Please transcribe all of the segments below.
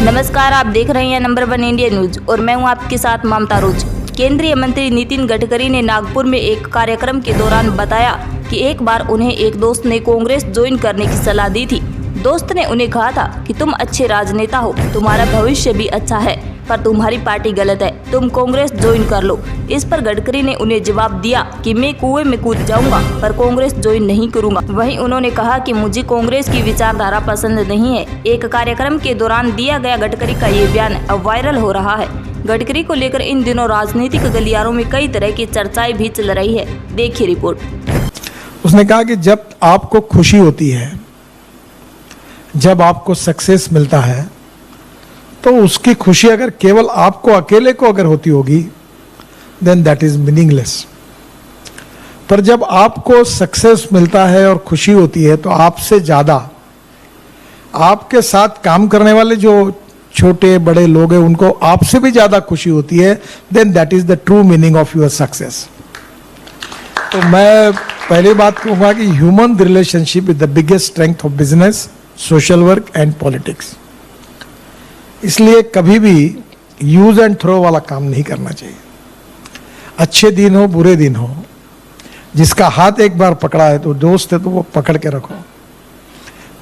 नमस्कार, आप देख रहे हैं नंबर 1 इंडिया न्यूज और मैं हूं आपके साथ ममता रोज। केंद्रीय मंत्री नितिन गडकरी ने नागपुर में एक कार्यक्रम के दौरान बताया कि एक बार उन्हें एक दोस्त ने कांग्रेस ज्वाइन करने की सलाह दी थी। दोस्त ने उन्हें कहा था कि तुम अच्छे राजनेता हो, तुम्हारा भविष्य भी अच्छा है, पर तुम्हारी पार्टी गलत है, तुम कांग्रेस ज्वाइन कर लो। इस पर गडकरी ने उन्हें जवाब दिया कि मैं कुएं में कूद जाऊंगा पर कांग्रेस ज्वाइन नहीं करूंगा। वहीं उन्होंने कहा कि मुझे कांग्रेस की विचारधारा पसंद नहीं है। एक कार्यक्रम के दौरान दिया गया गडकरी का ये बयान अब वायरल हो रहा है। गडकरी को लेकर इन दिनों राजनीतिक गलियारों में कई तरह की चर्चाएं भी चल रही है। देखिए रिपोर्ट। उसने कहा कि जब आपको खुशी होती है, जब आपको सक्सेस मिलता है, तो उसकी खुशी अगर केवल आपको अकेले को अगर होती होगी, देन दैट इज मीनिंगलेस। पर जब आपको सक्सेस मिलता है और खुशी होती है, तो आपसे ज्यादा आपके साथ काम करने वाले जो छोटे बड़े लोग हैं, उनको आपसे भी ज्यादा खुशी होती है, then that is the true meaning of your success. तो मैं पहली बात कहूंगा कि human relationship is the biggest strength of business, social work and politics. इसलिए कभी भी यूज एंड थ्रो वाला काम नहीं करना चाहिए। अच्छे दिन हो बुरे दिन हो, जिसका हाथ एक बार पकड़ा है तो दोस्त है तो वो पकड़ के रखो।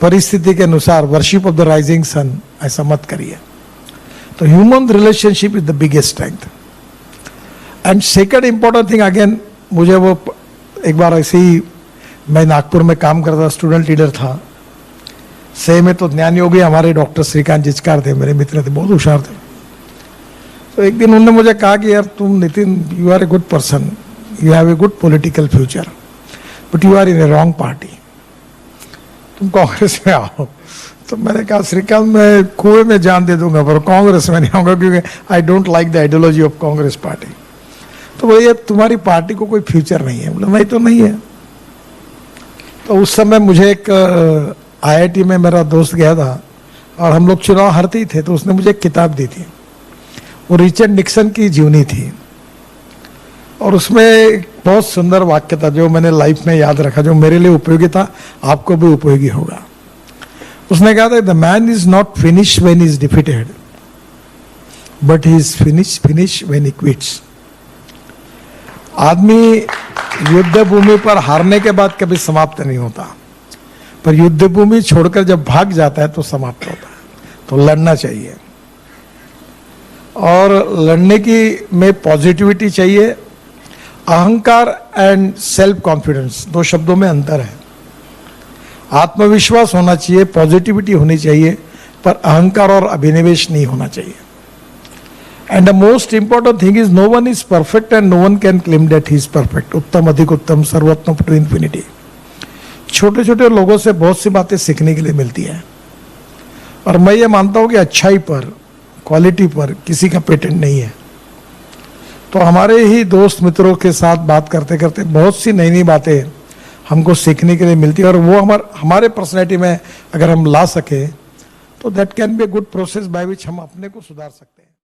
परिस्थिति के अनुसार worship of the rising sun ऐसा मत करिए। तो human relationship is the biggest strength. And second important thing, again मुझे वो एक बार ऐसे ही, मैं नागपुर में काम करता था, स्टूडेंट लीडर था। सही में तो ज्ञान योगी हमारे डॉक्टर श्रीकांत जिचकार थे, मेरे मित्र थे, बहुत होशियार थे। तो एक दिन उन्होंने मुझे कहा कि यार तुम Nitin, you are a good person, you have a good political future, but you are in a wrong party, तुम कांग्रेस में आओ। तो मैंने कहा श्रीकांत, मैं कुएं में जान दे दूंगा पर कांग्रेस में नहीं आऊंगा, क्योंकि I don't like the ideology of Congress party. तो बोले तुम्हारी पार्टी को कोई फ्यूचर नहीं है। बोला नहीं तो नहीं है। तो उस समय मुझे एक IIT में मेरा दोस्त गया था और हम लोग चुनाव हारते ही थे, तो उसने मुझे एक किताब दी थी। वो रिचर्ड निक्सन की जीवनी थी और उसमें एक बहुत सुंदर वाक्य था जो मैंने लाइफ में याद रखा, जो मेरे लिए उपयोगी था, आपको भी उपयोगी होगा। उसने कहा था, the man is not finish when is defeated, but he is finish when he quits. आदमी युद्ध भूमि पर हारने के बाद कभी समाप्त नहीं होता, पर युद्ध भूमि छोड़कर जब भाग जाता है तो समाप्त होता है। तो लड़ना चाहिए और लड़ने की में पॉजिटिविटी चाहिए। अहंकार एंड सेल्फ कॉन्फिडेंस, दो शब्दों में अंतर है। आत्मविश्वास होना चाहिए, पॉजिटिविटी होनी चाहिए, पर अहंकार और अभिनिवेश नहीं होना चाहिए। And the most important thing is no one is perfect and no one can claim that he is perfect. उत्तम अधिक उत्तम, सर्वोत्तम टू इन्फिनिटी। छोटे छोटे लोगों से बहुत सी बातें सीखने के लिए मिलती है और मैं ये मानता हूं कि अच्छाई पर, क्वालिटी पर किसी का पेटेंट नहीं है। तो हमारे ही दोस्त मित्रों के साथ बात करते करते बहुत सी नई नई बातें हमको सीखने के लिए मिलती है और वो हमारे पर्सनैलिटी में अगर हम ला सके तो that can be a good process by which हम अपने को सुधार सकते हैं।